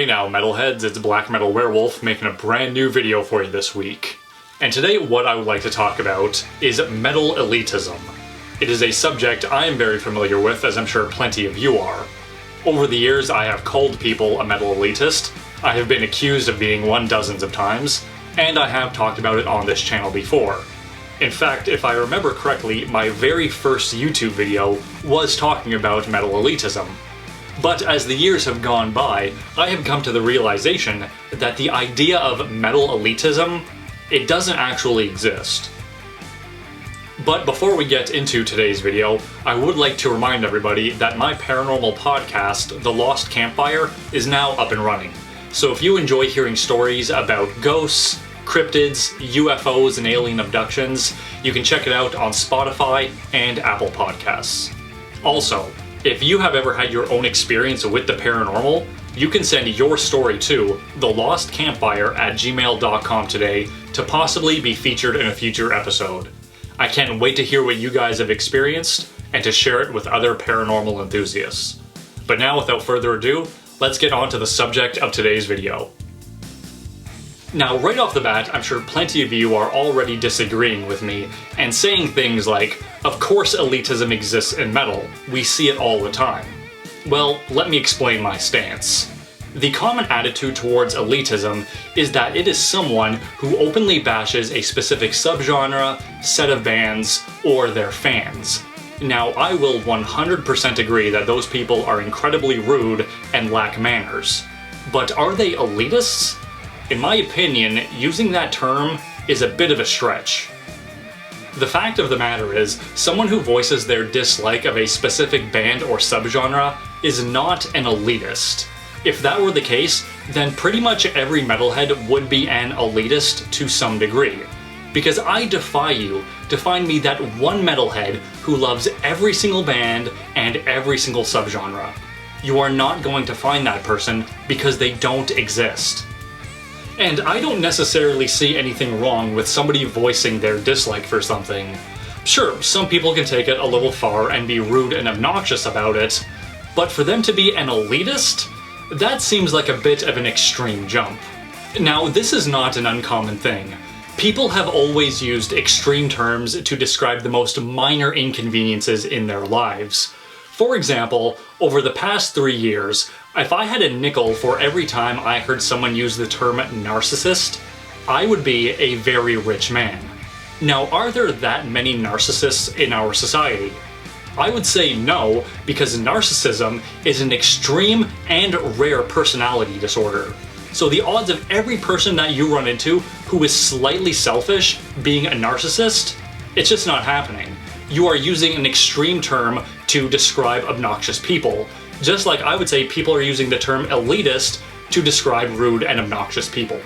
Hey now metalheads, it's Blackmetal Werewolf making a brand new video for you this week. And today what I would like to talk about is metal elitism. It is a subject I am very familiar with, as I'm sure plenty of you are. Over the years I have called people a metal elitist, I have been accused of being one dozens of times, and I have talked about it on this channel before. In fact, if I remember correctly, my very first YouTube video was talking about metal elitism. But as the years have gone by, I have come to the realization that the idea of metal elitism, it doesn't actually exist. But before we get into today's video, I would like to remind everybody that my paranormal podcast, The Lost Campfire, is now up and running. So if you enjoy hearing stories about ghosts, cryptids, UFOs, and alien abductions, you can check it out on Spotify and Apple Podcasts. Also, if you have ever had your own experience with the paranormal, you can send your story to thelostcampfire@gmail.com today to possibly be featured in a future episode. I can't wait to hear what you guys have experienced and to share it with other paranormal enthusiasts. But now, without further ado, let's get on to the subject of today's video. Now, right off the bat, I'm sure plenty of you are already disagreeing with me and saying things like, of course elitism exists in metal, we see it all the time. Well, let me explain my stance. The common attitude towards elitism is that it is someone who openly bashes a specific subgenre, set of bands, or their fans. Now, I will 100% agree that those people are incredibly rude and lack manners. But are they elitists? In my opinion, using that term is a bit of a stretch. The fact of the matter is, someone who voices their dislike of a specific band or subgenre is not an elitist. If that were the case, then pretty much every metalhead would be an elitist to some degree. Because I defy you to find me that one metalhead who loves every single band and every single subgenre. You are not going to find that person because they don't exist. And I don't necessarily see anything wrong with somebody voicing their dislike for something. Sure, some people can take it a little far and be rude and obnoxious about it, but for them to be an elitist? That seems like a bit of an extreme jump. Now, this is not an uncommon thing. People have always used extreme terms to describe the most minor inconveniences in their lives. For example, over the past 3 years, if I had a nickel for every time I heard someone use the term narcissist, I would be a very rich man. Now, are there that many narcissists in our society? I would say no, because narcissism is an extreme and rare personality disorder. So the odds of every person that you run into who is slightly selfish being a narcissist, it's just not happening. You are using an extreme term to describe obnoxious people, just like I would say people are using the term elitist to describe rude and obnoxious people.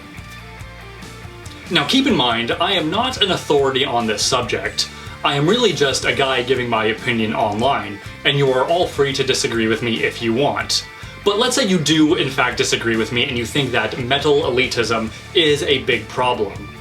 Now keep in mind, I am not an authority on this subject. I am really just a guy giving my opinion online, and you are all free to disagree with me if you want. But let's say you do in fact disagree with me and you think that metal elitism is a big problem.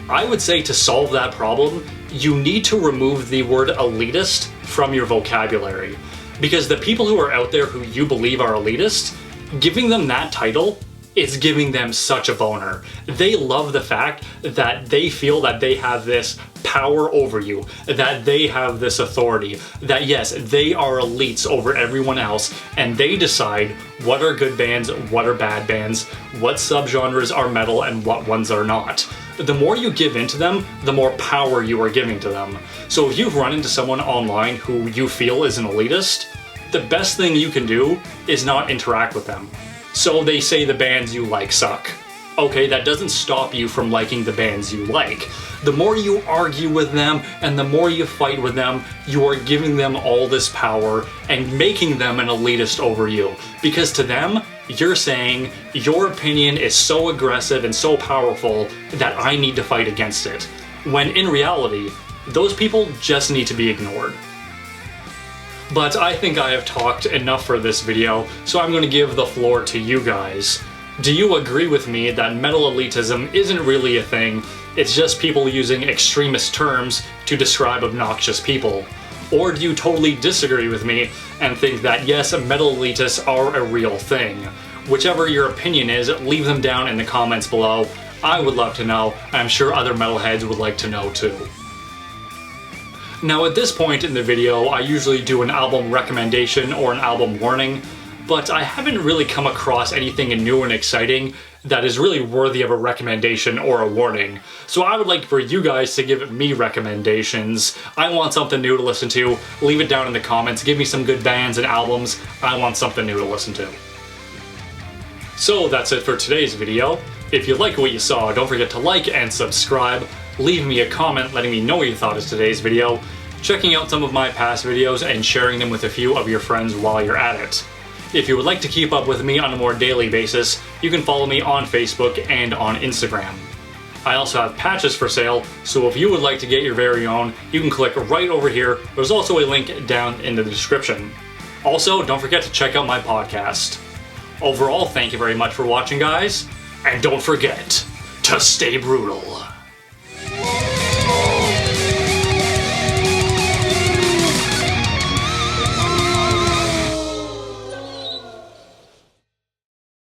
I would say to solve that problem, you need to remove the word elitist from your vocabulary. Because the people who are out there who you believe are elitist, giving them that title is giving them such a boner. They love the fact that they feel that they have this power over you, that they have this authority, that yes, they are elites over everyone else, and they decide what are good bands, what are bad bands, what subgenres are metal and what ones are not. The more you give into them, the more power you are giving to them. So if you've run into someone online who you feel is an elitist, the best thing you can do is not interact with them. So they say the bands you like suck. Okay, that doesn't stop you from liking the bands you like. The more you argue with them and the more you fight with them, you are giving them all this power and making them an elitist over you. Because to them, you're saying your opinion is so aggressive and so powerful that I need to fight against it. When in reality, those people just need to be ignored. But I think I have talked enough for this video, so I'm going to give the floor to you guys. Do you agree with me that metal elitism isn't really a thing, it's just people using extremist terms to describe obnoxious people? Or do you totally disagree with me and think that yes, metal elitists are a real thing? Whichever your opinion is, leave them down in the comments below. I would love to know, and I'm sure other metalheads would like to know too. Now at this point in the video, I usually do an album recommendation or an album warning, but I haven't really come across anything new and exciting that is really worthy of a recommendation or a warning. So I would like for you guys to give me recommendations. I want something new to listen to. Leave it down in the comments. Give me some good bands and albums. I want something new to listen to. So that's it for today's video. If you like what you saw, don't forget to like and subscribe. Leave me a comment letting me know what you thought of today's video, checking out some of my past videos, and sharing them with a few of your friends while you're at it. If you would like to keep up with me on a more daily basis, you can follow me on Facebook and on Instagram. I also have patches for sale, so if you would like to get your very own, you can click right over here. There's also a link down in the description. Also, don't forget to check out my podcast. Overall, thank you very much for watching, guys, and don't forget to stay brutal.